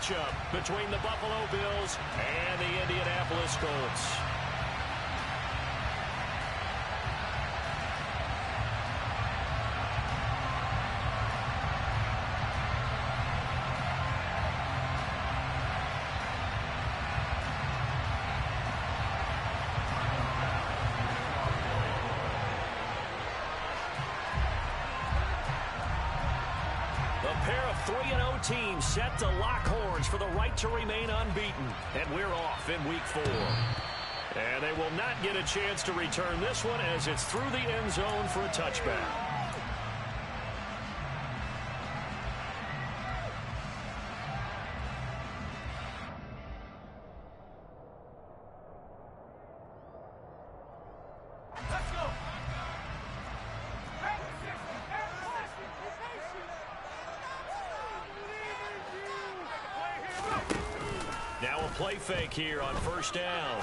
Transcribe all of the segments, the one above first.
matchup between the Buffalo Bills and the Indianapolis Colts. A pair of 3-0 teams set to lock horns for the right to remain unbeaten. And we're off in Week 4. And they will not get a chance to return this one as it's through the end zone for a touchback. Now a play fake here on first down.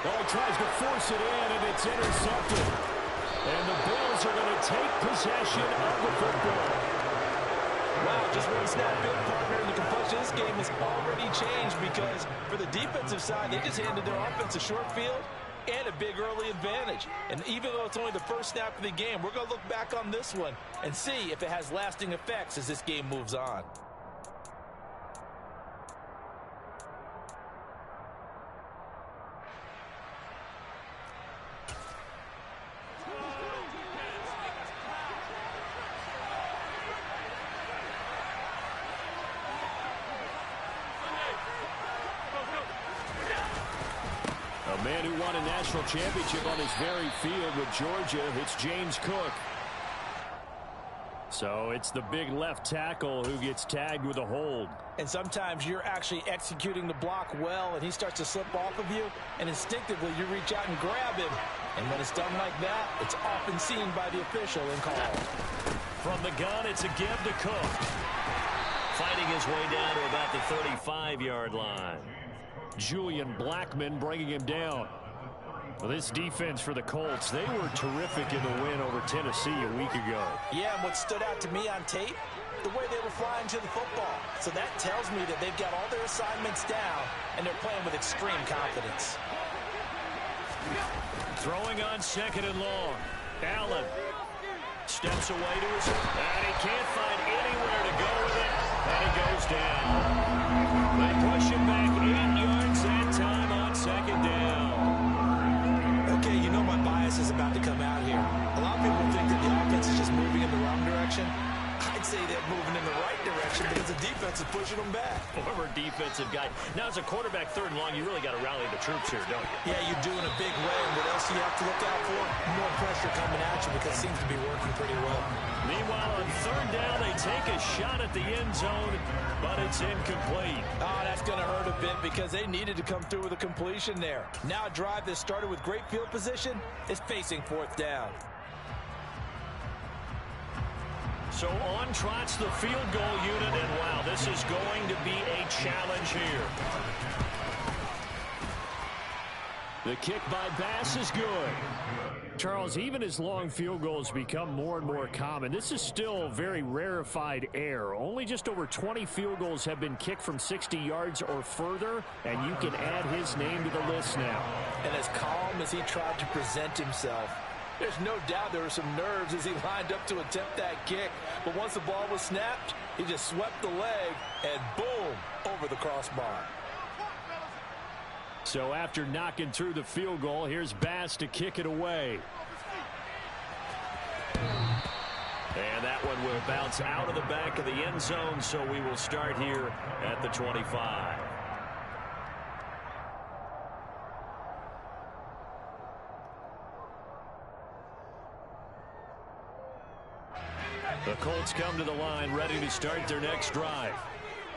Oh, tries to force it in, and it's intercepted. And the Bills are going to take possession of the football. Wow, just one snap in, partner, and the complexion of this game has already changed because for the defensive side, they just handed their offense a short field and a big early advantage. And even though it's only the first snap of the game, we're going to look back on this one and see if it has lasting effects as this game moves on. A man who won a national championship on his very field with Georgia, it's James Cook. So it's the big left tackle who gets tagged with a hold. And sometimes you're actually executing the block well, and he starts to slip off of you, and instinctively you reach out and grab him. And when it's done like that, it's often seen by the official and called. From the gun, it's a give to Cook. Fighting his way down to about the 35-yard line. Julian Blackman bringing him down. Well, this defense for the Colts, they were terrific in the win over Tennessee a week ago. Yeah, and what stood out to me on tape, the way they were flying to the football. So that tells me that they've got all their assignments down, and they're playing with extreme confidence. Throwing on second and long. Allen steps away to his, and he can't find anywhere to go with it, and he goes down. They push him back 8 yards that time on second down. Okay, you know my bias is about to come out here. A lot of people think that the offense is just moving in the wrong direction. I'd say they're moving in the right direction because the defense is pushing them back. Former defensive guy. Now, as a quarterback, third and long, you really got to rally the troops here, don't you? Yeah, you do in a big way. And what else do you have to look out for? More pressure coming at you because it seems to be working pretty well. Meanwhile, on third down, they take a shot at the end zone, but it's incomplete. Oh, that's going to hurt a bit because they needed to come through with a completion there. Now a drive that started with great field position is facing fourth down. So on trots the field goal unit, and wow, this is going to be a challenge here. The kick by Bass is good. Charles, even as long field goals become more and more common, this is still very rarefied air. Only just over 20 field goals have been kicked from 60 yards or further, and you can add his name to the list now. And as calm as he tried to present himself, there's no doubt there were some nerves as he lined up to attempt that kick. But once the ball was snapped, he just swept the leg and boom, over the crossbar. So after knocking through the field goal, here's Bass to kick it away. And that one will bounce out of the back of the end zone, so we will start here at the 25. The Colts come to the line ready to start their next drive.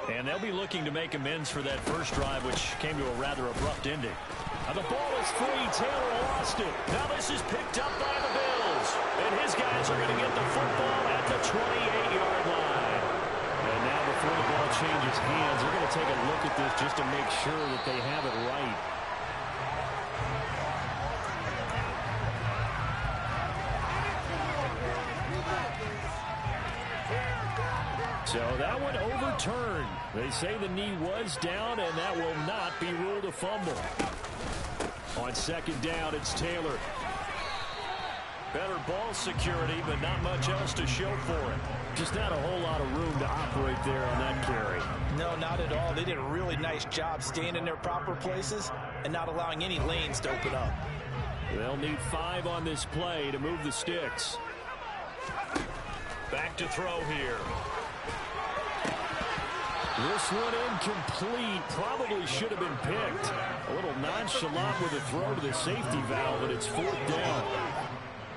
And they'll be looking to make amends for that first drive, which came to a rather abrupt ending. Now the ball is free. Taylor lost it. Now this is picked up by the Bills. And his guys are going to get the football at the 28-yard line. And now before the ball changes hands, they're going to take a look at this just to make sure that they have it right. So that one overturned. They say the knee was down, and that will not be ruled a fumble. On second down, it's Taylor. Better ball security, but not much else to show for it. Just not a whole lot of room to operate there on that carry. No, not at all. They did a really nice job staying in their proper places and not allowing any lanes to open up. They'll need 5 on this play to move the sticks. Back to throw here. This one incomplete. Probably should have been picked. A little nonchalant with a throw to the safety valve, and it's 4th down.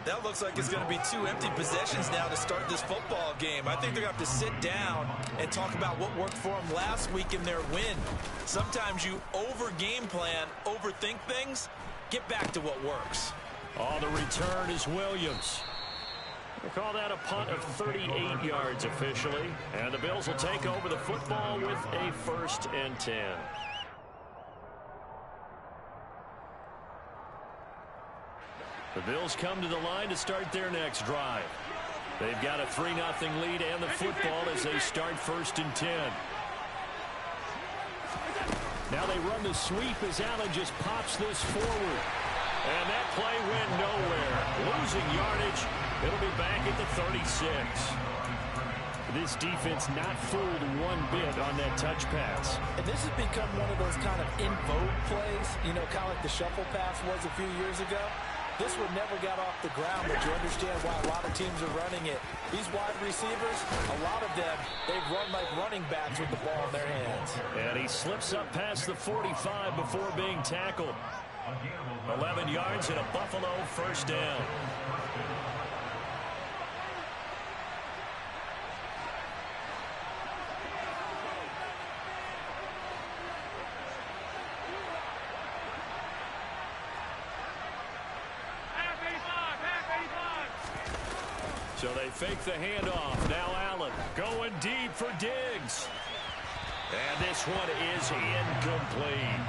That looks like it's going to be 2 empty possessions now to start this football game. I think they're going to have to sit down and talk about what worked for them last week in their win. Sometimes you over-game plan, overthink things. Get back to what works. On the return is Williams. We'll call that a punt of 38 yards officially. And the Bills will take over the football with a 1st and 10. The Bills come to the line to start their next drive. They've got a 3-0 lead and the football as they start 1st and 10. Now they run the sweep as Allen just pops this forward. And that play went nowhere. Losing yardage. It'll be back at the 36. This defense not fooled one bit on that touch pass. And this has become one of those kind of in vogue plays, you know, kind of like the shuffle pass was a few years ago. This one never got off the ground, but you understand why a lot of teams are running it. These wide receivers, a lot of them, they run like running backs with the ball in their hands. And he slips up past the 45 before being tackled. 11 yards and a Buffalo 1st down. So they fake the handoff. Now Allen going deep for Diggs. And this one is incomplete.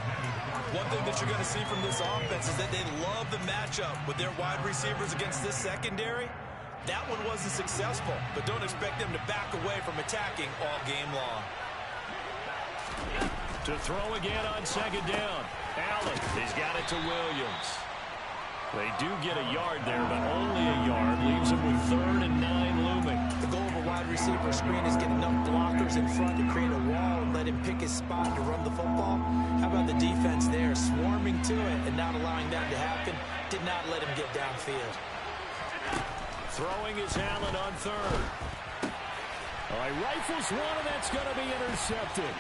One thing that you're going to see from this offense is that they love the matchup with their wide receivers against this secondary. That one wasn't successful, but don't expect them to back away from attacking all game long. To throw again on 2nd down. Allen, he's got it to Williams. They do get a yard there, but only a yard. Leaves them with 3rd and 9 looming. The goal of a wide receiver screen is get enough blockers in front to create a wall and let him pick his spot to run the football. How about the defense there, swarming to it and not allowing that to happen? Did not let him get downfield. Throwing is Allen on 3rd. All right, rifles one, and that's going to be intercepted.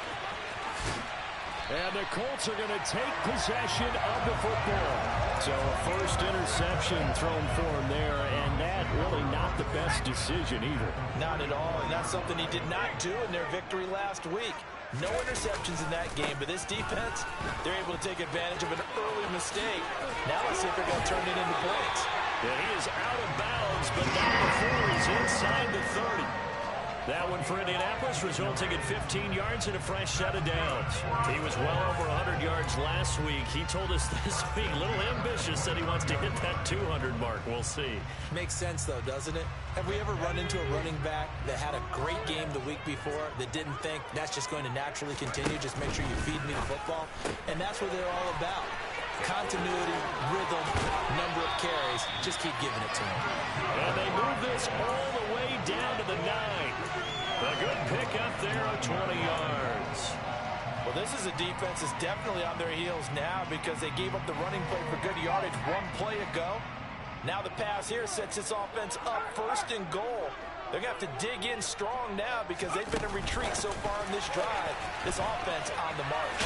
And the Colts are going to take possession of the football. So a 1st interception thrown for him there, and that really not the best decision either. Not at all, and that's something he did not do in their victory last week. No interceptions in that game, but this defense, they're able to take advantage of an early mistake. Now let's see if they're going to turn it into points. Yeah, he is out of bounds, but not before he's inside the 30. That one for Indianapolis, resulting in 15 yards and a fresh set of downs. He was well over 100 yards last week. He told us this week, a little ambitious, said he wants to hit that 200 mark. We'll see. Makes sense, though, doesn't it? Have we ever run into a running back that had a great game the week before that didn't think that's just going to naturally continue? Just make sure you feed me the football. And that's what they're all about. Continuity, rhythm, number of carries. Just keep giving it to them. And they move this all the way down to the 9. A good pickup there of 20 yards. Well, this is a defense that's definitely on their heels now because they gave up the running play for good yardage one play ago. Now the pass here sets this offense up 1st and goal. They're going to have to dig in strong now because they've been in retreat so far in this drive. This offense on the march.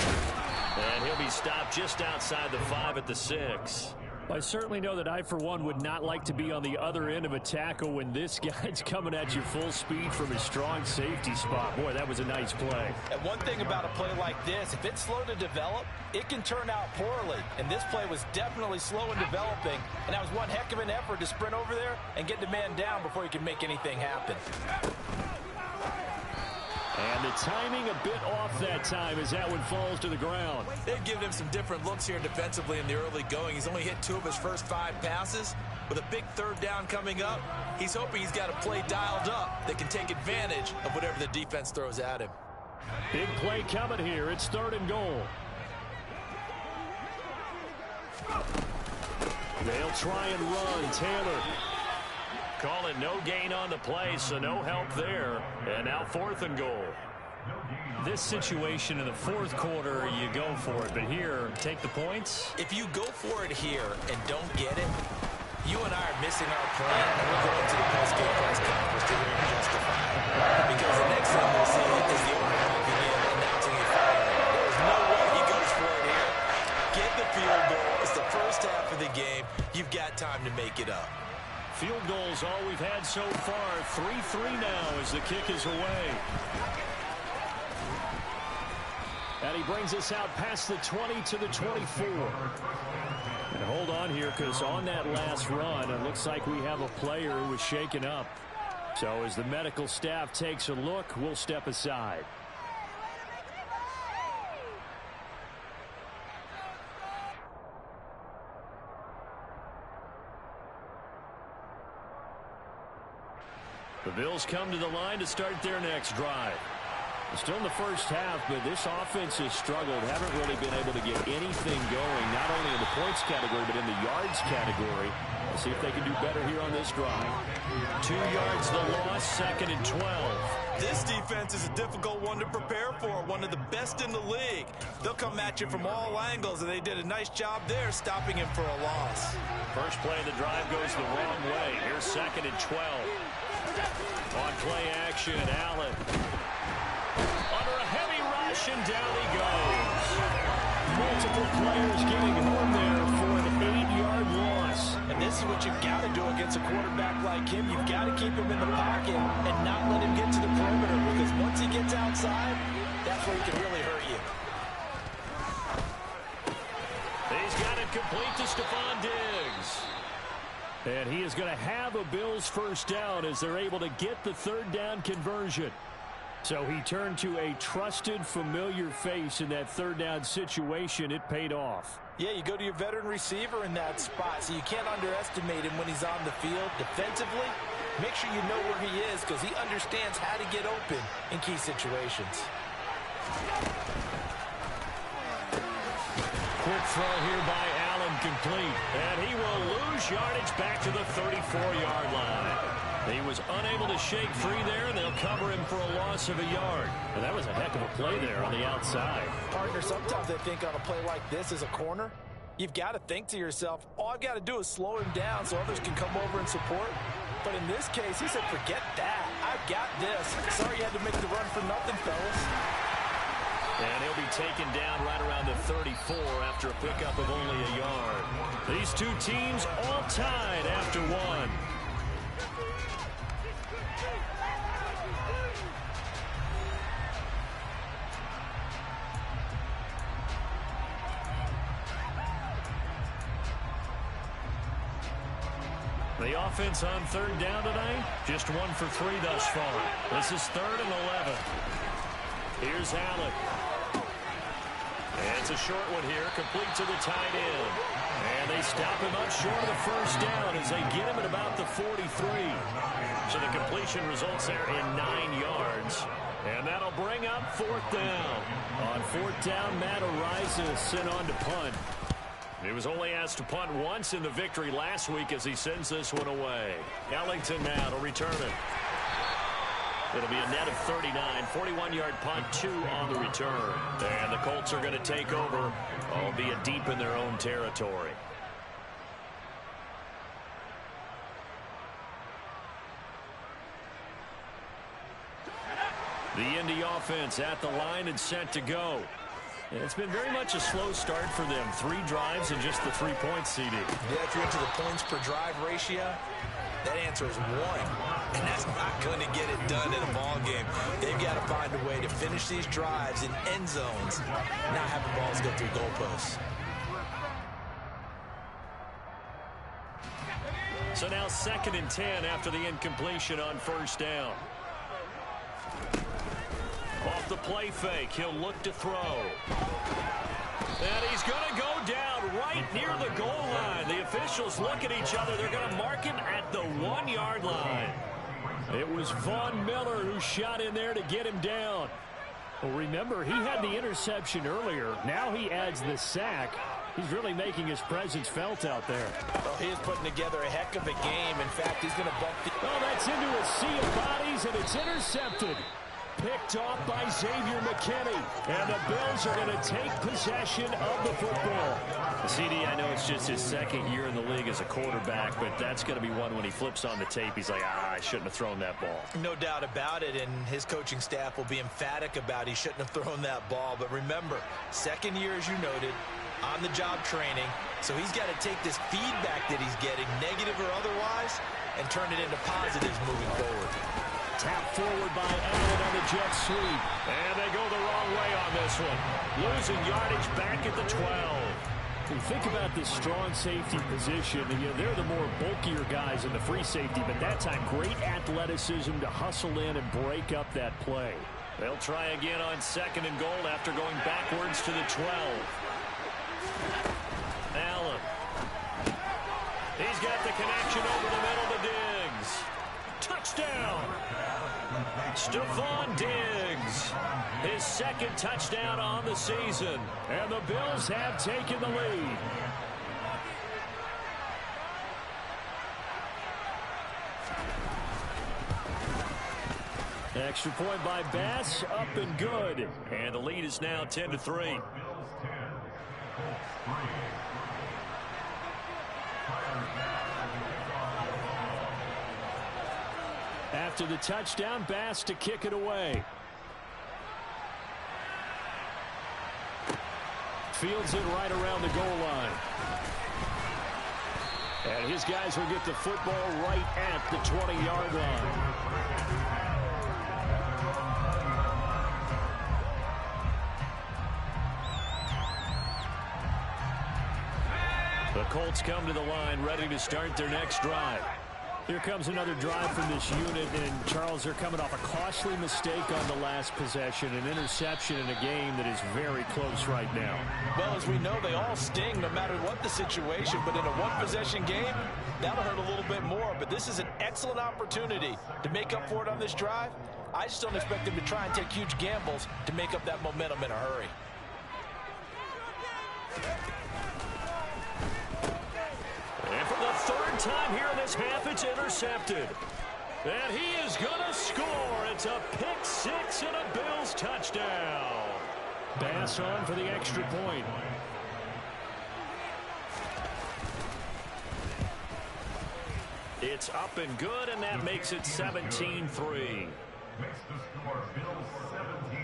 And he'll be stopped just outside the 5 at the 6. I certainly know that I, for one, would not like to be on the other end of a tackle when this guy's coming at you full speed from his strong safety spot. Boy, that was a nice play. And one thing about a play like this, if it's slow to develop, it can turn out poorly. And this play was definitely slow in developing. And that was one heck of an effort to sprint over there and get the man down before he could make anything happen. And the timing a bit off that time as that one falls to the ground. They've given him some different looks here defensively in the early going. He's only hit 2 of his first 5 passes. With a big third down coming up, he's hoping he's got a play dialed up that can take advantage of whatever the defense throws at him. Big play coming here. It's 3rd and goal. They'll try and run. Taylor. Call it no gain on the play, so no help there. And now 4th and goal. This situation in the 4th quarter, you go for it. But here, take the points. If you go for it here and don't get it, you and I are missing our plan, and we're going to the post-game press conference to hear him justify it. Because the next thing we'll see is the owner walking in announcing a foul. There's no way he goes for it here. Get the field goal. It's the first half of the game. You've got time to make it up. Field goals all we've had so far. 3-3 now as the kick is away. And he brings us out past the 20 to the 24. And hold on here, because on that last run, it looks like we have a player who was shaken up. So as the medical staff takes a look, we'll step aside. The Bills come to the line to start their next drive. Still in the first half, but this offense has struggled. Haven't really been able to get anything going, not only in the points category, but in the yards category. We'll see if they can do better here on this drive. 2 yards the loss, 2nd and 12. This defense is a difficult one to prepare for, one of the best in the league. They'll come at you from all angles, and they did a nice job there stopping him for a loss. First play of the drive goes the wrong way. Here's 2nd and 12. On play action, Allen. Under a heavy rush, and down he goes. Multiple players getting home there for an 8-yard loss. And this is what you've got to do against a quarterback like him. You've got to keep him in the pocket and not let him get to the perimeter, because once he gets outside, that's where he can really hurt you. He's got it complete to Stephon Diggs. And he is going to have a Bills first down as they're able to get the 3rd down conversion. So he turned to a trusted, familiar face in that 3rd down situation. It paid off. Yeah, you go to your veteran receiver in that spot, so you can't underestimate him when he's on the field. Defensively, make sure you know where he is, because he understands how to get open in key situations. Quick throw here by Allen, complete. And he will lose yardage back to the 34-yard line. He was unable to shake free there, and they'll cover him for a loss of a yard. And that was a heck of a play there on the outside. Partner, sometimes I think on a play like this as a corner, you've got to think to yourself, all I've got to do is slow him down so others can come over and support. But in this case, he said, forget that. I've got this. Sorry you had to make the run for nothing, fellas. And he'll be taken down right around the 34 after a pickup of only a yard. These two teams all tied after one. The offense on 3rd down tonight, just 1 for 3 thus far. This is 3rd and 11. Here's Allen. And it's a short one here, complete to the tight end. And they stop him up short of the first down as they get him at about the 43. So the completion results there in 9 yards. And that'll bring up 4th down. On 4th down, Matt Araiza sent on to punt. He was only asked to punt once in the victory last week as he sends this one away. Ellington now to return it. It'll be a net of 39, 41-yard punt, 2 on the return. And the Colts are going to take over, albeit deep in their own territory. The Indy offense at the line and set to go. It's been very much a slow start for them. 3 drives and just the 3 points, CD. Yeah, if you're into the points per drive ratio, that answer is 1. And that's not going to get it done in a ball game. They've got to find a way to finish these drives in end zones, not have the balls go through goalposts. So now 2nd and 10 after the incompletion on 1st down. off the play fake. He'll look to throw. And he's going to go down right near the goal line. The officials look at each other. They're going to mark him at the 1-yard line. It was Von Miller who shot in there to get him down. Well, remember, he had the interception earlier. Now he adds the sack. He's really making his presence felt out there. Well, he is putting together a heck of a game. In fact, he's going to bump the... Oh, that's into a sea of bodies, and it's intercepted. Picked off by Xavier McKinney. And the Bills are going to take possession of the football. CD, I know it's just his second year in the league as a quarterback, but that's going to be one when he flips on the tape. He's like, I shouldn't have thrown that ball. No doubt about it, and his coaching staff will be emphatic about he shouldn't have thrown that ball. But remember, second year, as you noted, on-the-job training. So he's got to take this feedback that he's getting, negative or otherwise, and turn it into positives moving forward. Tap forward by Allen on the jet sweep. And they go the wrong way on this one. Losing yardage back at the 12. You think about this strong safety position. They're the more bulkier guys in the free safety, but that time great athleticism to hustle in and break up that play. They'll try again on 2nd and goal after going backwards to the 12. Allen. He's got the connection over the middle to Diggs. Touchdown. Stephon Diggs. His second touchdown on the season. And the Bills have taken the lead. Extra point by Bass, up and good. And the lead is now 10-3. After the touchdown, Bass to kick it away. Fields it right around the goal line. And his guys will get the football right at the 20-yard line. The Colts come to the line, ready to start their next drive. Here comes another drive from this unit, and Charles, they're coming off a costly mistake on the last possession, an interception in a game that is very close right now. Well, as we know, they all sting no matter what the situation, but in a one-possession game, that'll hurt a little bit more. But this is an excellent opportunity to make up for it on this drive. I just don't expect them to try and take huge gambles to make up that momentum in a hurry. And for the third time here in this half, it's intercepted. And he is going to score. It's a pick six and a Bills touchdown. Bass on for the extra point. It's up and good, and that makes it 17-3. Makes the score Bills 17,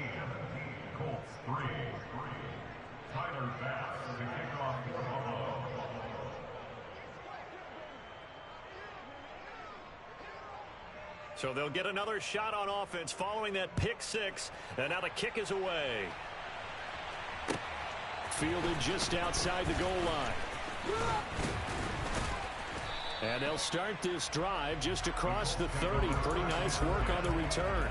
Colts 3. Tyler Bass to kick off for Buffalo. So they'll get another shot on offense following that pick six, and now the kick is away. Fielded just outside the goal line. And they'll start this drive just across the 30. Pretty nice work on the return.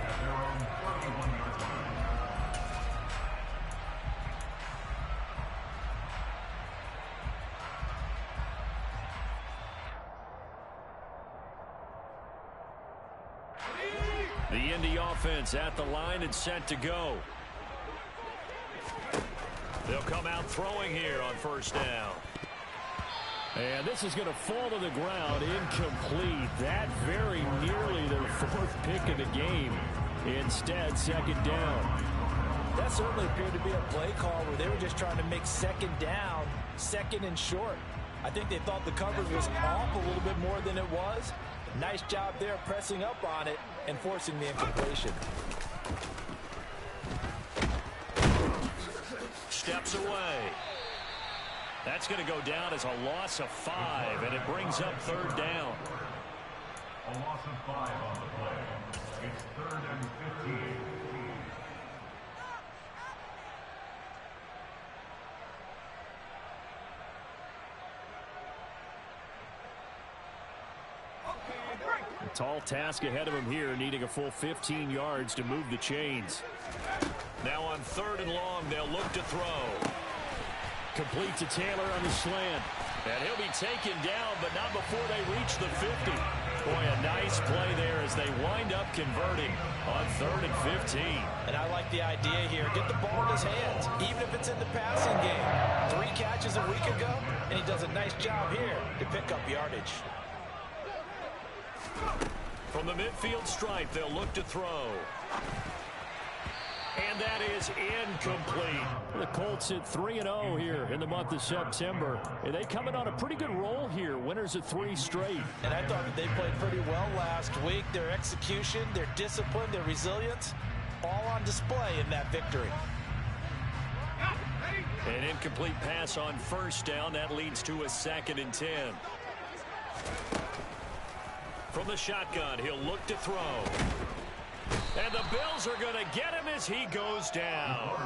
The Indy offense at the line and set to go. They'll come out throwing here on first down. And this is going to fall to the ground, incomplete. That very nearly their fourth pick of the game. Instead, second down. That certainly appeared to be a play call where they were just trying to make second down, second and short. I think they thought the coverage was off a little bit more than it was. Nice job there pressing up on it and forcing the incompletion. Steps away. That's going to go down as a loss of 5, and it brings up third down. A loss of 5 on the play. It's 3rd and 15. A tall task ahead of him here, needing a full 15 yards to move the chains. Now on 3rd and long, they'll look to throw. Complete to Taylor on the slant. And he'll be taken down, but not before they reach the 50. Boy, a nice play there as they wind up converting on 3rd and 15. And I like the idea here. Get the ball in his hands, even if it's in the passing game. 3 catches a week ago, and he does a nice job here to pick up yardage. From the midfield stripe, they'll look to throw. And that is incomplete. The Colts at 3-0 here in the month of September. And they come in on a pretty good roll here. Winners of 3 straight. And I thought that they played pretty well last week. Their execution, their discipline, their resilience, all on display in that victory. An incomplete pass on 1st down. That leads to a 2nd and 10. From the shotgun, he'll look to throw. And the Bills are going to get him as he goes down.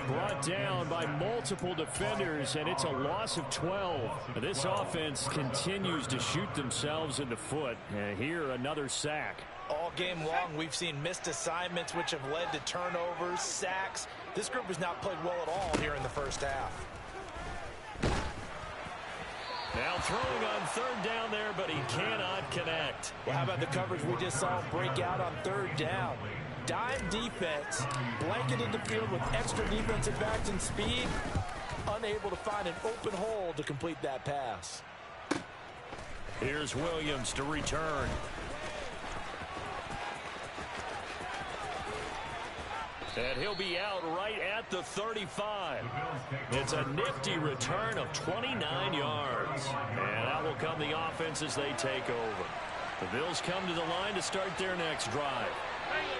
Brought down by multiple defenders, and it's a loss of 12. This offense continues to shoot themselves in the foot. And here, another sack. All game long, we've seen missed assignments, which have led to turnovers, sacks. This group has not played well at all here in the first half. Now throwing on 3rd down there, but he cannot connect. Well, how about the coverage we just saw break out on 3rd down? Dime defense, blanketed the field with extra defensive backs and speed, unable to find an open hole to complete that pass. Here's Williams to return. And he'll be out right at the 35. It's a nifty return of 29 yards. And out will come the offense as they take over. The Bills come to the line to start their next drive.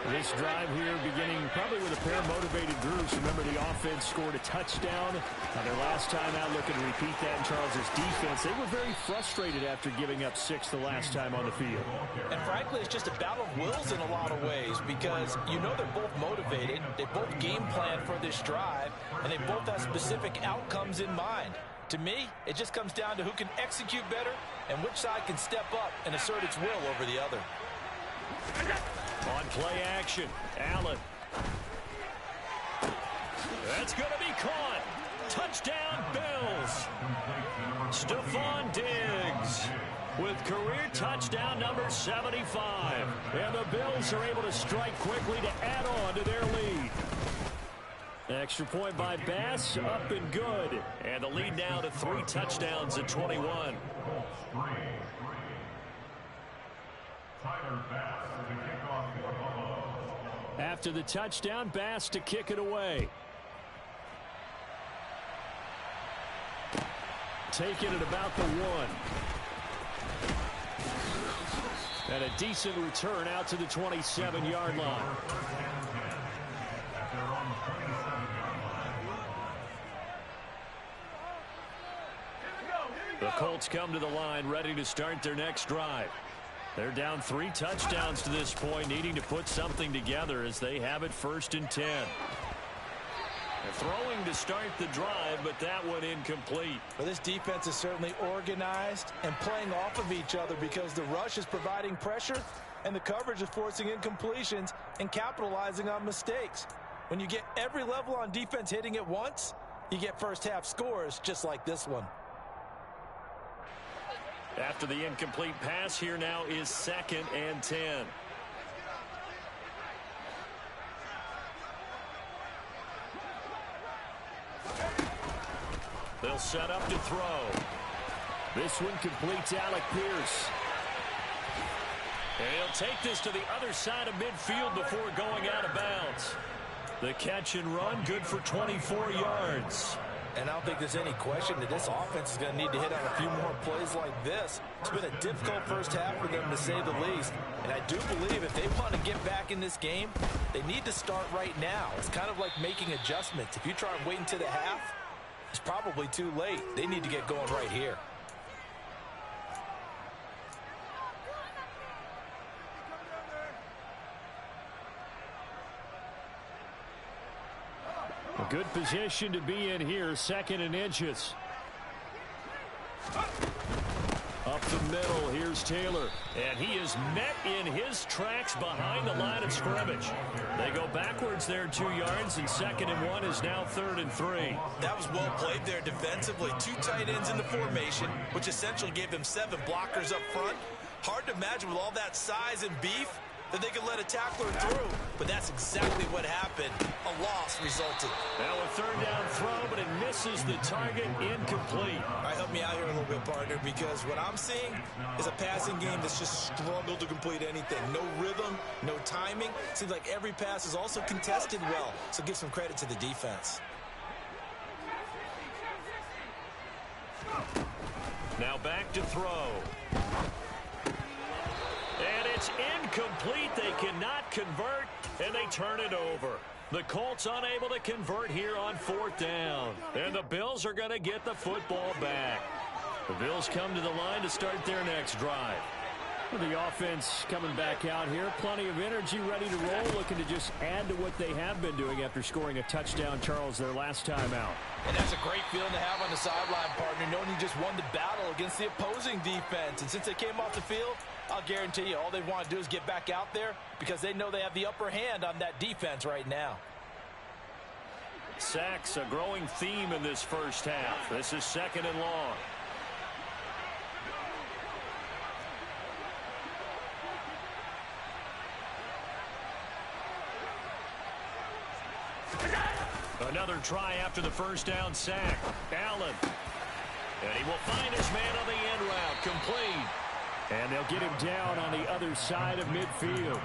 This drive here beginning probably with a pair of motivated groups. Remember, the offense scored a touchdown on their last time out. Looking to repeat that in Charles's defense. They were very frustrated after giving up 6 the last time on the field. And frankly, it's just a battle of wills in a lot of ways because you know they're both motivated. They both game plan for this drive, and they both have specific outcomes in mind. To me, it just comes down to who can execute better and which side can step up and assert its will over the other. On play action, Allen. That's going to be caught. Touchdown, Bills. Stephon Diggs with career touchdown number 75. And the Bills are able to strike quickly to add on to their lead. Extra point by Bass, up and good. And the lead now to 3 touchdowns at 21. After the touchdown, Bass to kick it away. Taking it about the 1. And a decent return out to the 27-yard line. The Colts come to the line ready to start their next drive. They're down 3 touchdowns to this point, needing to put something together as they have it 1st and 10. They're throwing to start the drive, but that one incomplete. Well, this defense is certainly organized and playing off of each other because the rush is providing pressure and the coverage is forcing incompletions and capitalizing on mistakes. When you get every level on defense hitting at once, you get first half scores just like this one. After the incomplete pass, here now is 2nd and 10. They'll set up to throw. This one completes Alec Pierce. And he'll take this to the other side of midfield before going out of bounds. The catch and run, good for 24 yards. And I don't think there's any question that this offense is going to need to hit on a few more plays like this. It's been a difficult first half for them, to say the least. And I do believe if they want to get back in this game, they need to start right now. It's kind of like making adjustments. If you try and wait until the half, it's probably too late. They need to get going right here. A good position to be in here, 2nd and inches. Up the middle, here's Taylor. And he is met in his tracks behind the line of scrimmage. They go backwards there 2 yards, and 2nd and 1 is now 3rd and 3. That was well played there defensively. 2 tight ends in the formation, which essentially gave them 7 blockers up front. Hard to imagine with all that size and beef that they could let a tackler through, but that's exactly what happened. A loss resulted. Now a 3rd down throw, but it misses the target, incomplete. All right, help me out here a little bit, partner, because what I'm seeing is a passing game that's just struggled to complete anything. No rhythm, no timing. Seems like every pass is also contested well, so give some credit to the defense. Now back to throw. And it's incomplete. They cannot convert, and they turn it over. The Colts unable to convert here on 4th down. And the Bills are going to get the football back. The Bills come to the line to start their next drive. The offense coming back out here. Plenty of energy, ready to roll, looking to just add to what they have been doing after scoring a touchdown, Charles, their last time out. And that's a great feeling to have on the sideline, partner, knowing you just won the battle against the opposing defense. And since they came off the field, I'll guarantee you all they want to do is get back out there because they know they have the upper hand on that defense right now. Sacks, a growing theme in this first half. This is 2nd and long. Another try after the first down sack. Allen. And he will find his man on the end route. Complete. And they'll get him down on the other side of midfield.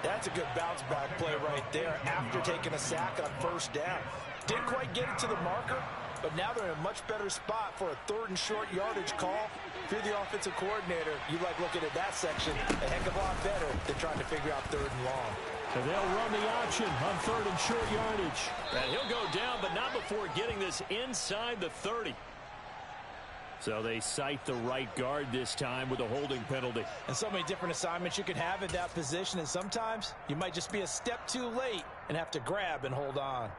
That's a good bounce back play right there after taking a sack on 1st down. Didn't quite get it to the marker, but now they're in a much better spot for a 3rd and short yardage call. If you're the offensive coordinator, you like looking at that section a heck of a lot better than trying to figure out 3rd and long. So they'll run the option on 3rd and short yardage. And he'll go down, but not before getting this inside the 30. So they cite the right guard this time with a holding penalty. And so many different assignments you can have at that position, and sometimes you might just be a step too late and have to grab and hold on.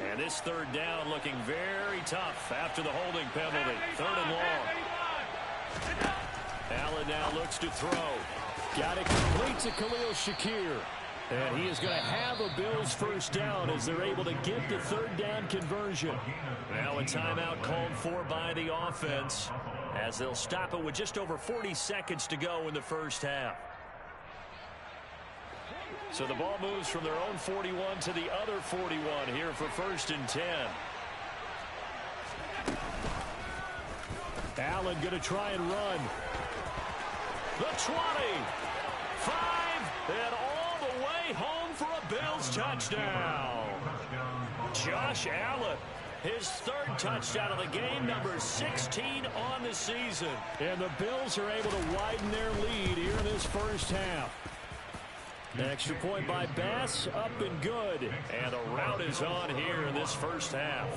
And this 3rd down looking very tough after the holding penalty. 3rd and long. Allen now looks to throw. Got it complete to Khalil Shakir. And he is going to have a Bills 1st down as they're able to get the 3rd down conversion. Now a timeout called for by the offense as they'll stop it with just over 40 seconds to go in the first half. So the ball moves from their own 41 to the other 41 here for 1st and 10. Allen going to try and run. The 20. 5. And all the way home for a Bills touchdown. Josh Allen, his 3rd touchdown of the game, number 16 on the season. And the Bills are able to widen their lead here in this first half. An extra point by Bass, up and good. And the route is on here in this first half.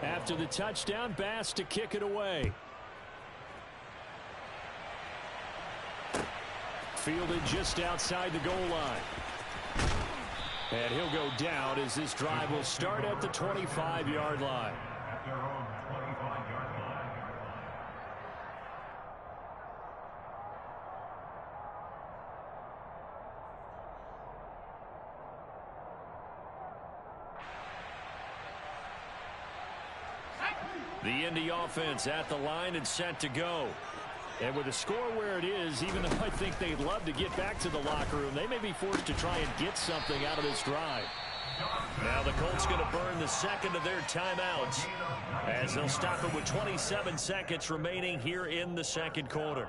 After the touchdown, Bass to kick it away. Fielded just outside the goal line. And he'll go down as this drive will start at the 25-yard line. The Indy offense at the line and set to go. And with the score where it is, even though I think they'd love to get back to the locker room, they may be forced to try and get something out of this drive. Now the Colts going to burn the 2nd of their timeouts as they'll stop it with 27 seconds remaining here in the 2nd quarter.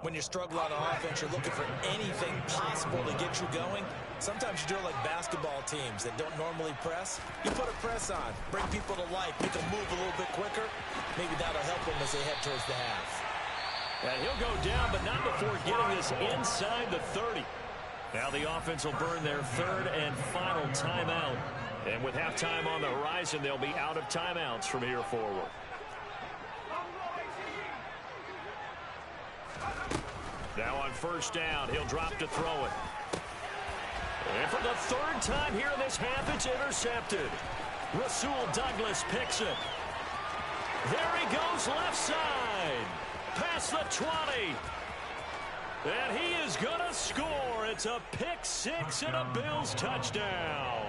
When you're struggling on offense, you're looking for anything possible to get you going. Sometimes you do it like basketball teams that don't normally press. You put a press on, bring people to life, make them move a little bit quicker. Maybe that'll help them as they head towards the half. And he'll go down, but not before getting this inside the 30. Now the offense will burn their 3rd and final timeout. And with halftime on the horizon, they'll be out of timeouts from here forward. Now on 1st down, he'll drop to throw it. And for the 3rd time here in this half, it's intercepted. Rasul Douglas picks it. There he goes left side. Past the 20. And he is going to score. It's a pick six and a Bills touchdown.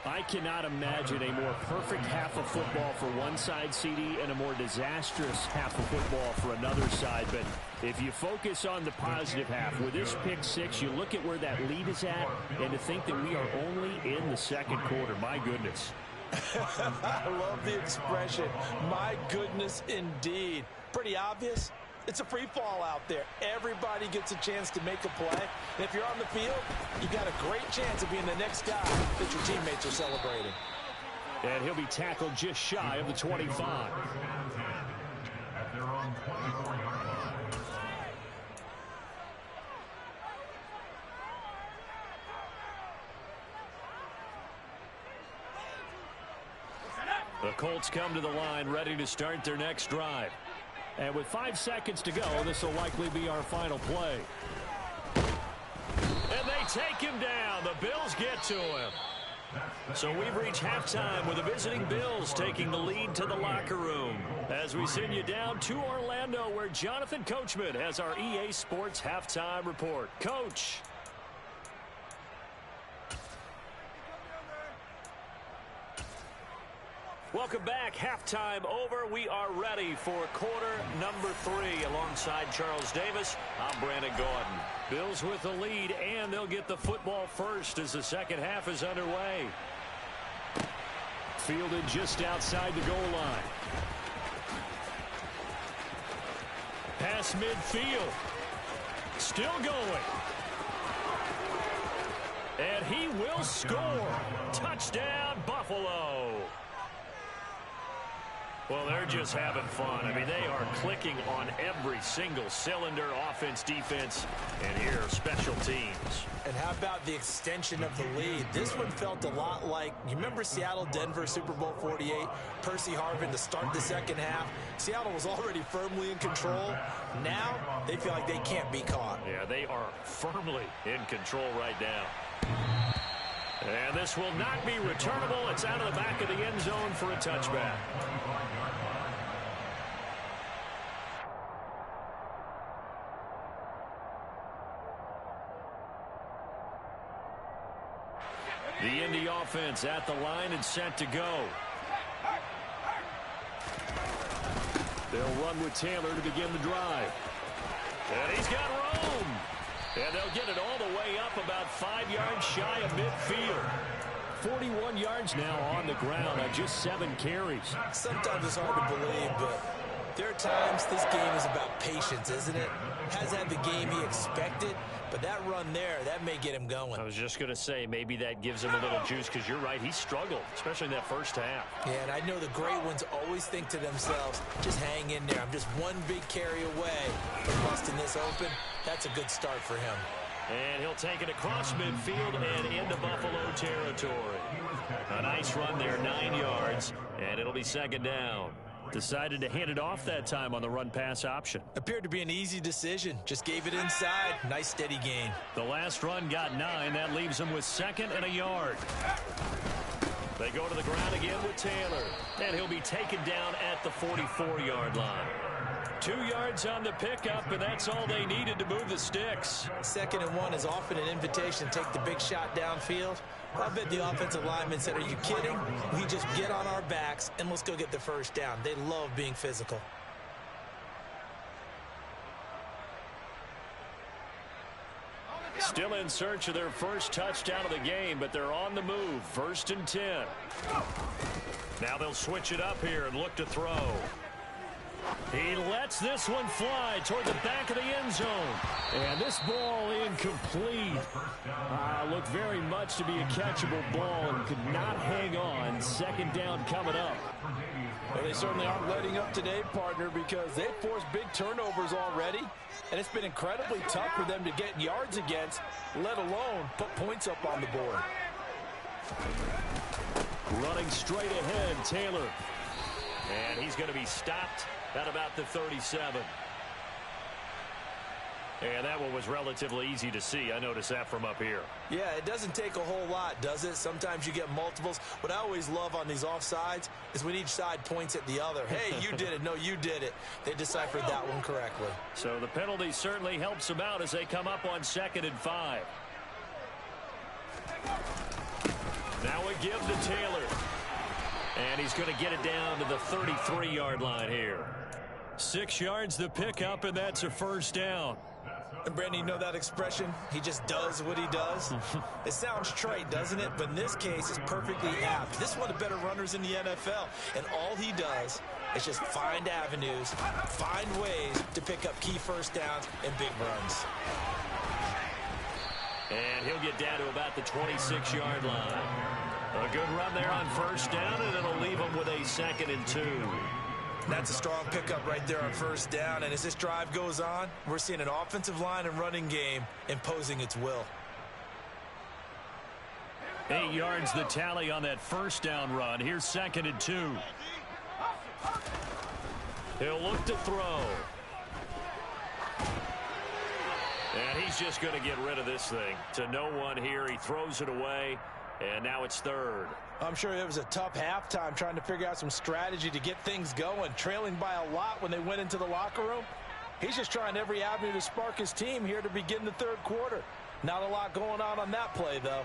I cannot imagine a more perfect half of football for one side, CD, and a more disastrous half of football for another side. But if you focus on the positive half, with this pick six, you look at where that lead is at, and to think that we are only in the second quarter. My goodness. I love the expression. My goodness, indeed. Pretty obvious. It's a free fall out there. Everybody gets a chance to make a play. And if you're on the field, you've got a great chance of being the next guy that your teammates are celebrating. And he'll be tackled just shy of the 25. At their own 24-yard line. The Colts come to the line ready to start their next drive. And with 5 seconds to go, this will likely be our final play. And they take him down. The Bills get to him. So we've reached halftime with the visiting Bills taking the lead to the locker room. As we send you down to Orlando, where Jonathan Coachman has our EA Sports halftime report. Coach. Welcome back. Halftime over. We are ready for quarter number 3. Alongside Charles Davis, I'm Brandon Gordon. Bills with the lead, and they'll get the football first as the second half is underway. Fielded just outside the goal line. Pass midfield. Still going. And he will score. Touchdown, Buffalo. Well, they're just having fun. I mean, they are clicking on every single cylinder, offense, defense, and here, special teams. And how about the extension of the lead? This one felt a lot like, you remember Seattle-Denver Super Bowl 48? Percy Harvin to start the second half. Seattle was already firmly in control. Now, they feel like they can't be caught. Yeah, they are firmly in control right now. And this will not be returnable. It's out of the back of the end zone for a touchback. The Indy offense at the line and set to go. They'll run with Taylor to begin the drive. And he's got room. And they'll get it all the way up about 5 yards shy of midfield. 41 yards now on the ground on just 7 carries. Sometimes it's hard to believe, but there are times this game is about patience, isn't it? Hasn't had the game he expected, but that run there, that may get him going. I was just going to say, maybe that gives him a little juice, because you're right, he struggled, especially in that first half. Yeah, and I know the great ones always think to themselves, just hang in there. I'm just one big carry away from busting this open. That's a good start for him. And he'll take it across midfield and into Buffalo territory. A nice run there, 9 yards, and it'll be second down. Decided to hand it off that time on the run-pass option. Appeared to be an easy decision. Just gave it inside. Nice, steady gain. The last run got 9. That leaves him with 2nd and a yard. They go to the ground again with Taylor. And he'll be taken down at the 44-yard line. 2 yards on the pickup, and that's all they needed to move the sticks. 2nd and 1 is often an invitation to take the big shot downfield. I bet the offensive lineman said, are you kidding? We just get on our backs and let's go get the first down. They love being physical. Still in search of their first touchdown of the game, but they're on the move. 1st and 10. Now they'll switch it up here and look to throw. He lets this one fly toward the back of the end zone. And this ball incomplete. Looked very much to be a catchable ball and could not hang on. 2nd down coming up. Well, they certainly aren't letting up today, partner, because they've forced big turnovers already. And it's been incredibly tough for them to get yards against, let alone put points up on the board. Running straight ahead, Taylor. And he's going to be stopped at about the 37. And that one was relatively easy to see. I noticed that from up here. Yeah, it doesn't take a whole lot, does it? Sometimes you get multiples. What I always love on these offsides is when each side points at the other. Hey, you did it. No, you did it. They deciphered that one correctly. So the penalty certainly helps them out as they come up on 2nd and 5. Now a give to Taylor. And he's going to get it down to the 33-yard line here. 6 yards the pickup, and that's a first down. And Brandon, you know that expression? He just does what he does. It sounds trite, doesn't it? But in this case, it's perfectly apt. This is one of the better runners in the NFL. And all he does is just find avenues, find ways to pick up key first downs and big runs. And he'll get down to about the 26-yard line. A good run there on first down, and it'll leave him with a 2nd and 2. That's a strong pickup right there on first down. And as this drive goes on, we're seeing an offensive line and running game imposing its will. 8 yards the tally on that first down run. Here's 2nd and 2. He'll look to throw. And he's just going to get rid of this thing. To no one here. He throws it away. And now it's 3rd. I'm sure it was a tough halftime trying to figure out some strategy to get things going. Trailing by a lot when they went into the locker room. He's just trying every avenue to spark his team here to begin the 3rd quarter. Not a lot going on that play, though.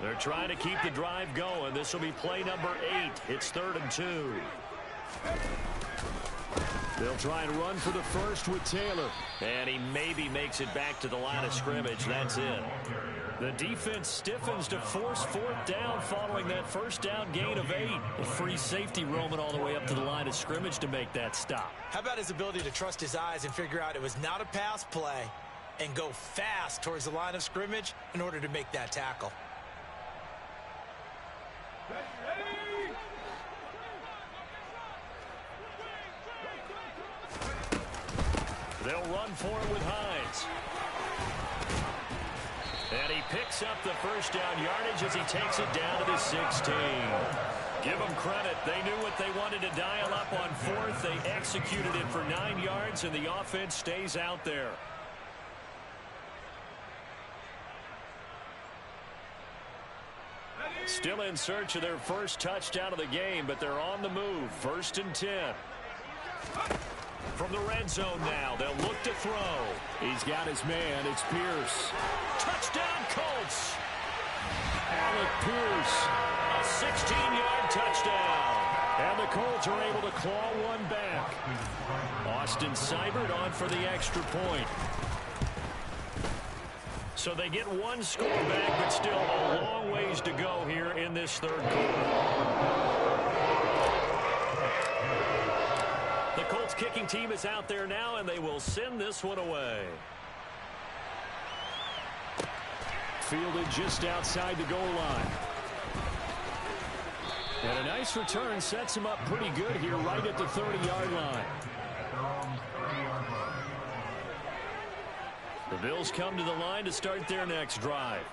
They're trying to keep the drive going. This will be play number 8. It's 3rd and 2. They'll try and run for the first with Taylor. And he maybe makes it back to the line of scrimmage. That's it. The defense stiffens to force 4th down following that first down gain of 8. A free safety roaming all the way up to the line of scrimmage to make that stop. How about his ability to trust his eyes and figure out it was not a pass play and go fast towards the line of scrimmage in order to make that tackle. They'll run for it with Hines. And he picks up the first down yardage as he takes it down to the 16. Give them credit. They knew what they wanted to dial up on 4th. They executed it for 9 yards, and the offense stays out there. Still in search of their first touchdown of the game, but they're on the move. 1st and 10. From the red zone now, they'll look to throw. He's got his man. It's Pierce. Touchdown, Colts. Alec Pierce, a 16-yard touchdown. And the Colts are able to claw one back. Austin Seibert on for the extra point. So they get one score back, but still a long ways to go here in this 3rd quarter. The Colts kicking team is out there now, and they will send this one away. Fielded just outside the goal line. And a nice return sets him up pretty good here right at the 30-yard line. The Bills come to the line to start their next drive.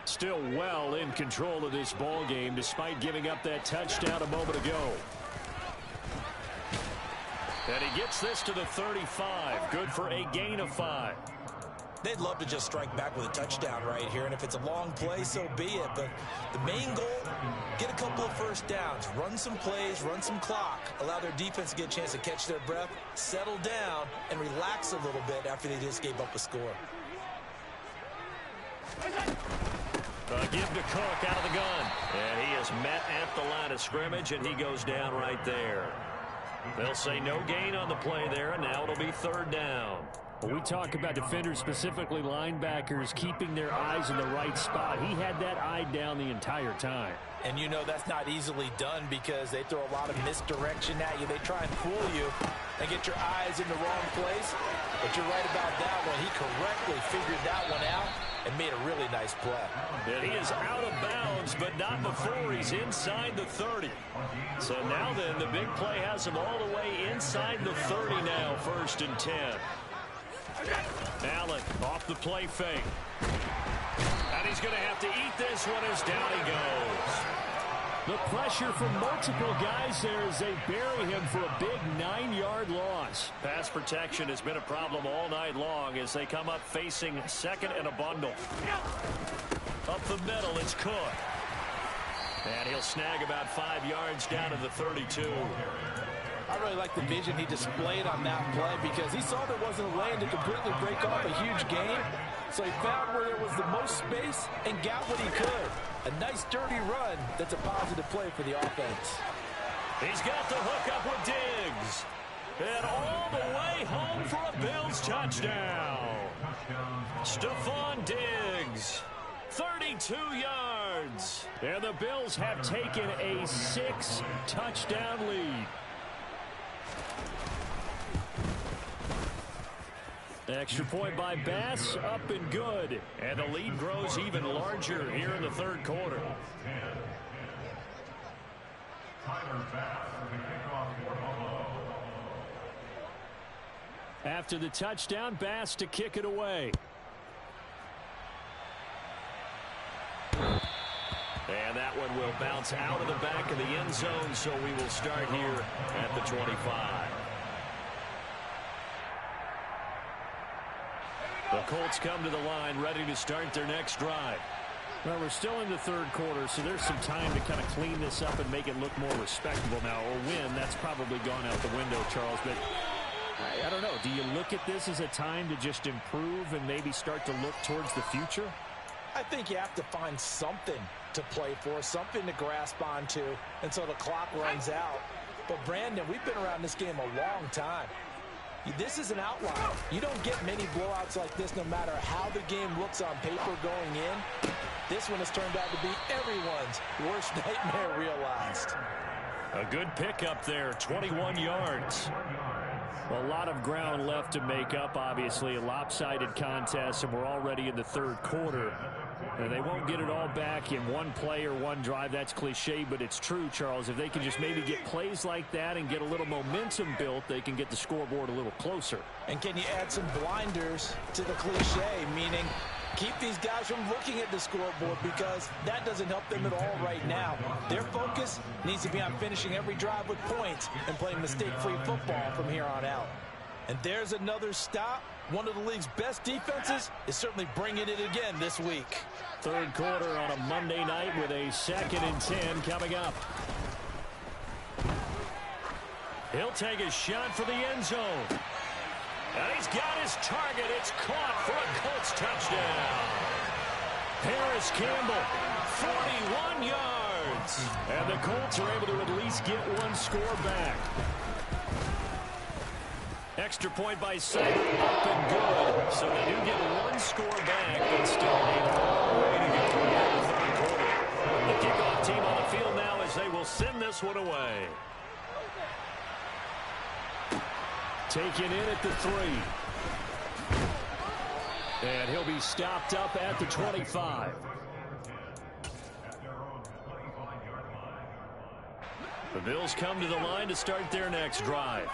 Still well in control of this ball game despite giving up that touchdown a moment ago. And he gets this to the 35. Good for a gain of 5. They'd love to just strike back with a touchdown right here, and if it's a long play, so be it. But the main goal, get a couple of first downs, run some plays, run some clock, allow their defense to get a chance to catch their breath, settle down, and relax a little bit after they just gave up a score. Give to Cook out of the gun. And he is met at the line of scrimmage, and he goes down right there. They'll say no gain on the play there, and now it'll be 3rd down. When we talk about defenders, specifically linebackers, keeping their eyes in the right spot, he had that eye down the entire time. And you know that's not easily done because they throw a lot of misdirection at you. They try and fool you and get your eyes in the wrong place. But you're right about that one. He correctly figured that one out and made a really nice play. And he is out of bounds, but not before he's inside the 30. So now then, the big play has him all the way inside the 30 now, 1st and 10. Allen off the play fake. And he's going to have to eat this one as down he goes. The pressure from multiple guys there as they bury him for a big 9-yard loss. Pass protection has been a problem all night long as they come up facing second and a bundle. Up the middle, it's Cook. And he'll snag about 5 yards down to the 32. I really like the vision he displayed on that play because he saw there wasn't a lane to completely break off a huge gain. So he found where there was the most space and got what he could. A nice dirty run that's a positive play for the offense. He's got the hook up with Diggs. And all the way home for a Bills touchdown. Stephon Diggs. 32 yards. And the Bills have taken a 6-touchdown lead. Extra point by Bass, up and good. And the lead grows even larger here in the third quarter. After the touchdown, Bass to kick it away. And that one will bounce out of the back of the end zone, so we will start here at the 25. The Colts come to the line, ready to start their next drive. Well, we're still in the third quarter, so there's some time to kind of clean this up and make it look more respectable now. Or win, that's probably gone out the window, Charles. But I don't know. Do you look at this as a time to just improve and maybe start to look towards the future? I think you have to find something to play for, something to grasp onto until the clock runs out. But, Brandon, we've been around this game a long time. This is an outlier. You don't get many blowouts like this no matter how the game looks on paper going in. This one has turned out to be everyone's worst nightmare realized. A good pickup there, 21 yards. A lot of ground left to make up, obviously. A lopsided contest, and we're already in the third quarter. And they won't get it all back in one play or one drive. That's cliche, but it's true, Charles. If they can just maybe get plays like that and get a little momentum built, they can get the scoreboard a little closer. And can you add some blinders to the cliche, meaning keep these guys from looking at the scoreboard because that doesn't help them at all right now. Their focus needs to be on finishing every drive with points and playing mistake-free football from here on out. And there's another stop. One of the league's best defenses is certainly bringing it again this week. Third quarter on a Monday night with a 2nd and 10 coming up. He'll take a shot for the end zone. And he's got his target. It's caught for a Colts touchdown. Harris Campbell, 41 yards. And the Colts are able to at least get one score back. Extra point by Sider, up and good. So they do get one score back, but still a long way to go here in the third quarter. The kickoff team on the field now as they will send this one away. Taken in at the 3. And he'll be stopped up at the 25. The Bills come to the line to start their next drive.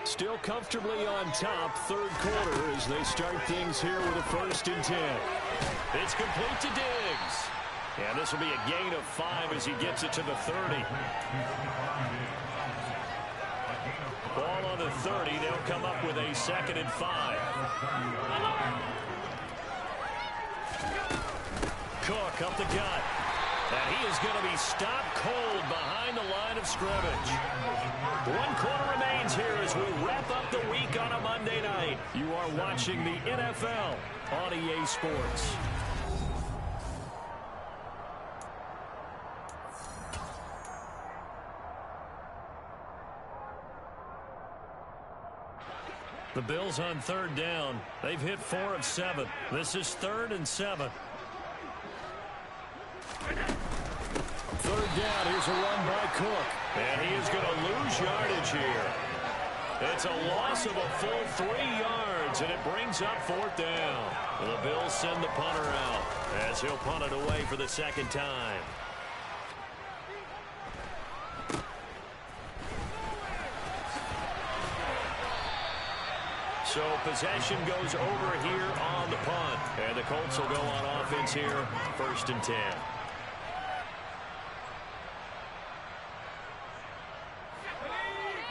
Still comfortably on top, third quarter as they start things here with a 1st and 10. It's complete to Diggs. And this will be a gain of 5 as he gets it to the 30. Ball on the 30. They'll come up with a 2nd and 5. Cook up the gut. And he is going to be stopped cold behind the line of scrimmage. 1 quarter remains here as we wrap up the week on a Monday night. You are watching the NFL on EA Sports. The Bills on 3rd down. They've hit 4 of 7. This is 3rd and 7. 3rd down. Here's a run by Cook. And he is going to lose yardage here. It's a loss of a full 3 yards, and it brings up 4th down. The Bills send the punter out as he'll punt it away for the 2nd time. So possession goes over here on the punt. And the Colts will go on offense here, 1st and 10.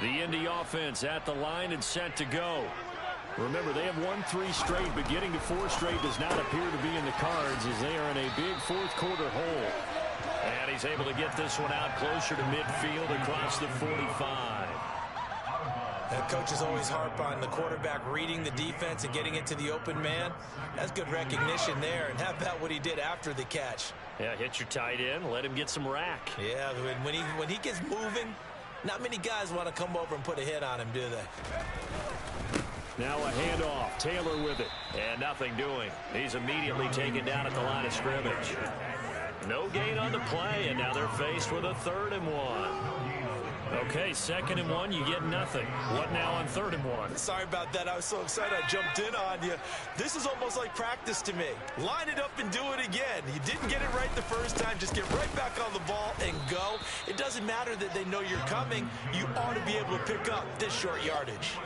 The Indy offense at the line and set to go. Remember, they have won 3 straight, but getting to 4 straight does not appear to be in the cards as they are in a big fourth quarter hole. And he's able to get this one out closer to midfield across the 45. And coaches always harp on the quarterback reading the defense and getting it to the open man. That's good recognition there. And how about what he did after the catch? Yeah, hit your tight end, let him get some rack. Yeah, when he gets moving, not many guys want to come over and put a hit on him, do they? Now a handoff. Taylor with it. And nothing doing. He's immediately taken down at the line of scrimmage. No gain on the play, and now they're faced with a 3rd and 1. Okay, 2nd and 1, you get nothing. What now on 3rd and 1? Sorry about that. I was so excited I jumped in on you. This is almost like practice to me. Line it up and do it again. You didn't get it right the first time. Just get right back on the ball and go. It doesn't matter that they know you're coming. You ought to be able to pick up this short yardage.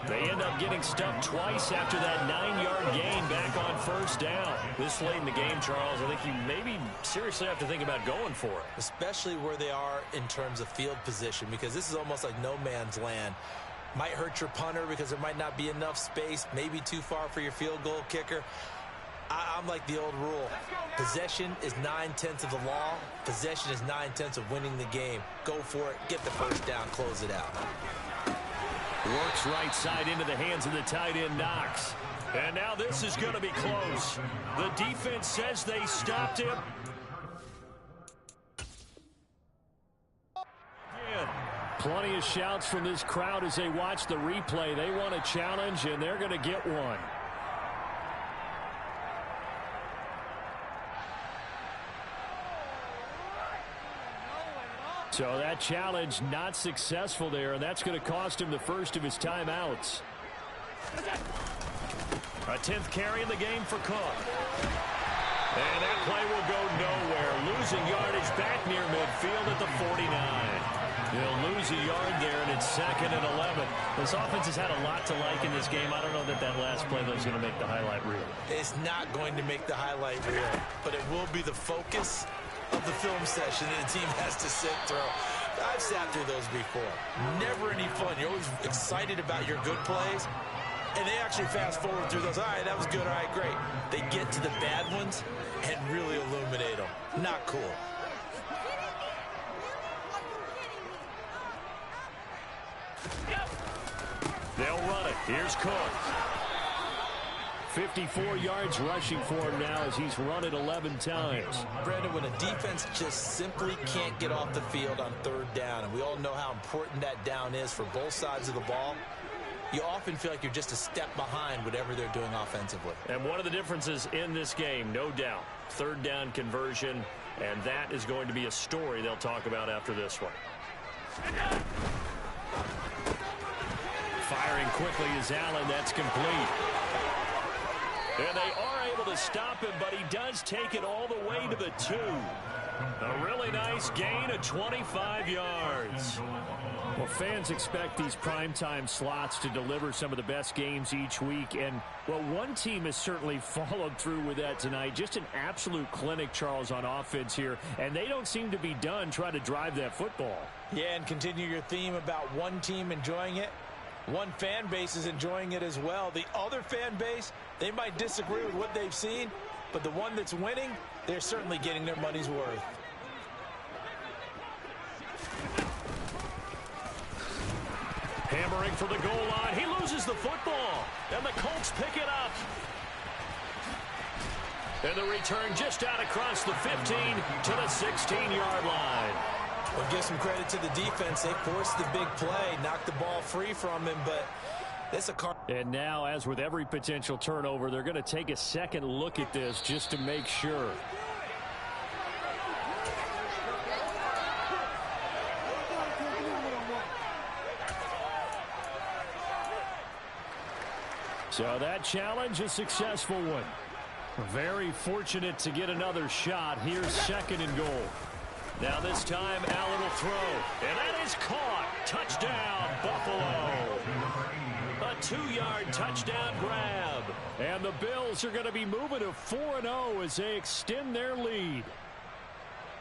They end up getting stuffed twice after that 9-yard gain back on 1st down. This late in the game, Charles, I think you maybe seriously have to think about going for it. Especially where they are in terms of field position, because this is almost like no man's land. Might hurt your punter because there might not be enough space, maybe too far for your field goal kicker. I'm like the old rule. Possession is 9/10 of the law. Possession is 9/10 of winning the game. Go for it. Get the 1st down. Close it out. Works right side into the hands of the tight end, Knox. And now this is going to be close. The defense says they stopped him. Plenty of shouts from this crowd as they watch the replay. They want a challenge, and they're going to get one. So that challenge not successful there, and that's going to cost him the first of his timeouts. A 10th carry in the game for Cook. And that play will go nowhere. Losing yardage back near midfield at the 49. They'll lose a yard there, and it's 2nd and 11. This offense has had a lot to like in this game. I don't know that last play though is going to make the highlight reel. It's not going to make the highlight reel, but it will be the focus of the film session that the team has to sit through. I've sat through those before. Never any fun. You're always excited about your good plays, and they actually fast forward through those. All right, that was good. All right, great. They get to the bad ones and really illuminate them. Not cool. They'll run it. Here's Cook. 54 yards rushing for him now as he's run it 11 times. Brandon, when a defense just simply can't get off the field on 3rd down, and we all know how important that down is for both sides of the ball, you often feel like you're just a step behind whatever they're doing offensively. And one of the differences in this game, no doubt, 3rd down conversion, and that is going to be a story they'll talk about after this one. Firing quickly is Allen. That's complete. And they are able to stop him, but he does take it all the way to the 2. A really nice gain of 25 yards. Well, fans expect these primetime slots to deliver some of the best games each week. And, well, one team has certainly followed through with that tonight. Just an absolute clinic, Charles, on offense here. And they don't seem to be done trying to drive that football. Yeah, and continue your theme about one team enjoying it. One fan base is enjoying it as well. The other fan base, they might disagree with what they've seen, but the one that's winning, they're certainly getting their money's worth. Hammering for the goal line. He loses the football, and the Colts pick it up. And the return just out across the 15 to the 16-yard line. Well, give some credit to the defense. They forced the big play, knocked the ball free from him, but it's a car. And now, as with every potential turnover, they're going to take a second look at this just to make sure. So that challenge, a successful one. Very fortunate to get another shot. Here's 2nd and goal. Now this time, Allen will throw. And that is caught. Touchdown, Buffalo. A 2-yard touchdown grab. And the Bills are going to be moving to 4-0 as they extend their lead.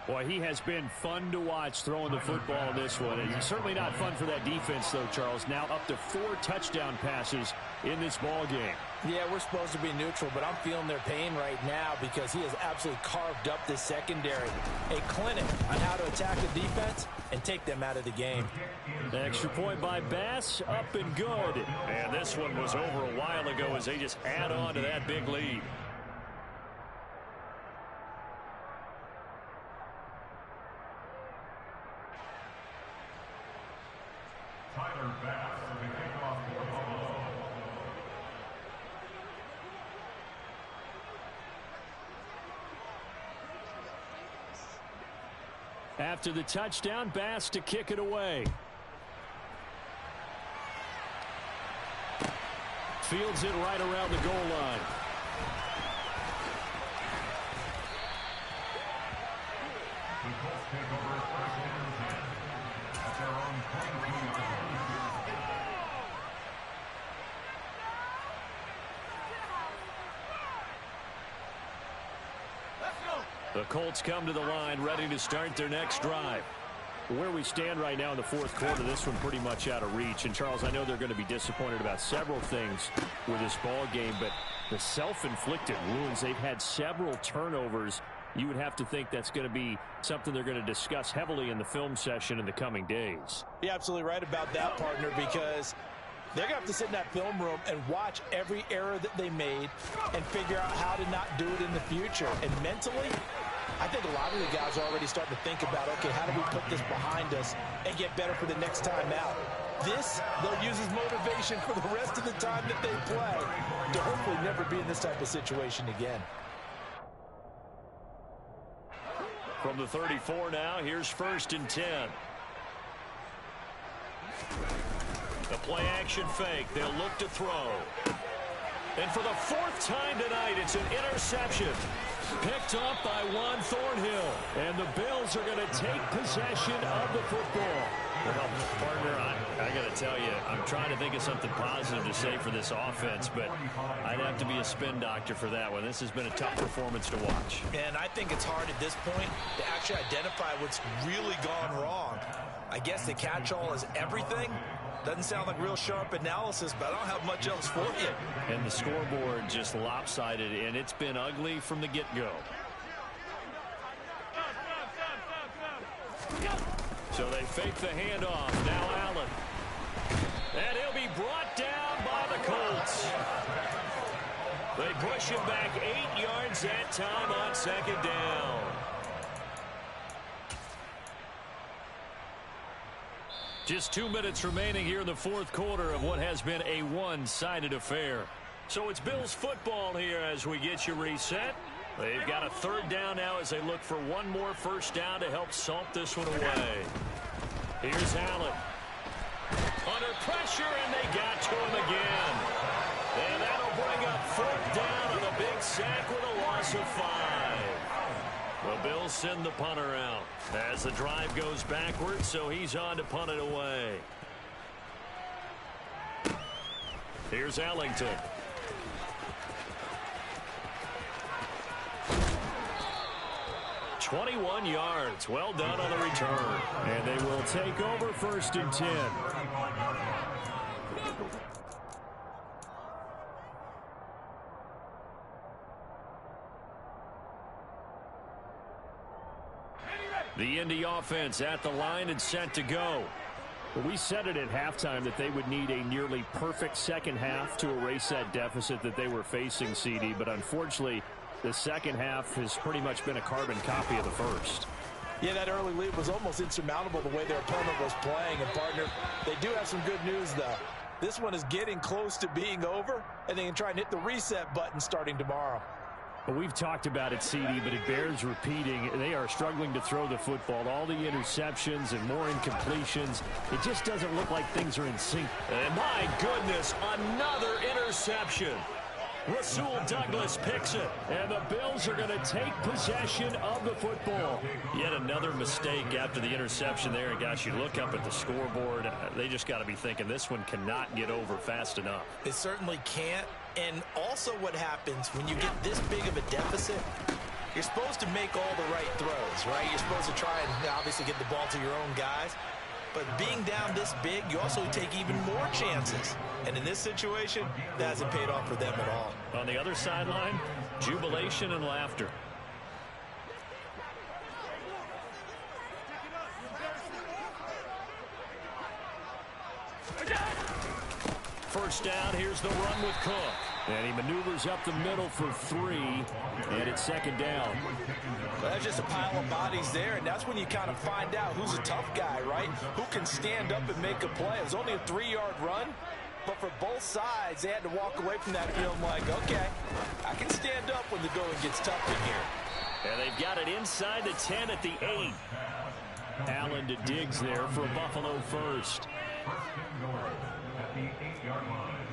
Boy, he has been fun to watch throwing the football in this one. And it's certainly not fun for that defense, though, Charles. Now up to 4 touchdown passes in this ball game. Yeah, we're supposed to be neutral, but I'm feeling their pain right now because he has absolutely carved up this secondary. A clinic on how to attack the defense and take them out of the game. Extra point by Bass, up and good. And this one was over a while ago as they just add on to that big lead. After the touchdown, Bass to kick it away. Fields it right around the goal line. The Colts come to the line ready to start their next drive. Where we stand right now in the fourth quarter, this one pretty much out of reach. And, Charles, I know they're going to be disappointed about several things with this ball game, but the self-inflicted wounds, they've had several turnovers. You would have to think that's going to be something they're going to discuss heavily in the film session in the coming days. You're absolutely right about that, partner, because they're going to have to sit in that film room and watch every error that they made and figure out how to not do it in the future. And mentally, I think a lot of the guys are already starting to think about, okay, how do we put this behind us and get better for the next time out? This, they'll use as motivation for the rest of the time that they play to hopefully never be in this type of situation again. From the 34 now, here's 1st and 10. The play action fake. They'll look to throw. And for the 4th time tonight, it's an interception. Picked up by Juan Thornhill. And the Bills are going to take possession of the football. Well, partner, I got to tell you, I'm trying to think of something positive to say for this offense, but I'd have to be a spin doctor for that one. This has been a tough performance to watch. And I think it's hard at this point to actually identify what's really gone wrong. I guess the catch-all is everything. Doesn't sound like real sharp analysis, but I don't have much else for you. And the scoreboard just lopsided, and it's been ugly from the get-go. So they fake the handoff. Now Allen. And he'll be brought down by the Colts. They push him back 8 yards that time on 2nd down. Just 2 minutes remaining here in the fourth quarter of what has been a one-sided affair. So it's Bills football here as we get you reset. They've got a 3rd down now as they look for one more 1st down to help salt this one away. Here's Allen. Under pressure, and they got to him again. And that'll bring up 4th down on a big sack with a loss of 5. The Bills send the punter out as the drive goes backwards, so he's on to punt it away. Here's Ellington. "21 yards. Well done on the return." And they will take over 1st and 10. The Indy offense at the line and set to go. Well, we said it at halftime that they would need a nearly perfect second half to erase that deficit that they were facing, CD. But unfortunately, the second half has pretty much been a carbon copy of the first. Yeah, that early lead was almost insurmountable the way their opponent was playing. And, partner, they do have some good news, though. This one is getting close to being over, and they can try and hit the reset button starting tomorrow. Well, we've talked about it, CD, but it bears repeating. They are struggling to throw the football. All the interceptions and more incompletions. It just doesn't look like things are in sync. And my goodness, another interception. Rasul Douglas picks it. And the Bills are going to take possession of the football. Yet another mistake after the interception there. And gosh, you look up at the scoreboard. They just got to be thinking this one cannot get over fast enough. It certainly can't. And also what happens when you get this big of a deficit, You're supposed to make all the right throws, right? You're supposed to try and obviously get the ball to your own guys. But being down this big, you also take even more chances. And in this situation, that hasn't paid off for them at all. On the other sideline, jubilation and laughter. First down, here's the run with Cook. And he maneuvers up the middle for 3, and it's second down. Well, that's just a pile of bodies there, and that's when you kind of find out who's a tough guy, right? Who can stand up and make a play. It was only a 3-yard run, but for both sides, they had to walk away from that field like, okay, I can stand up when the going gets tough in here. And they've got it inside the 10 at the 8. Allen to Diggs there for a Buffalo first. First and goal at the 8-yard line.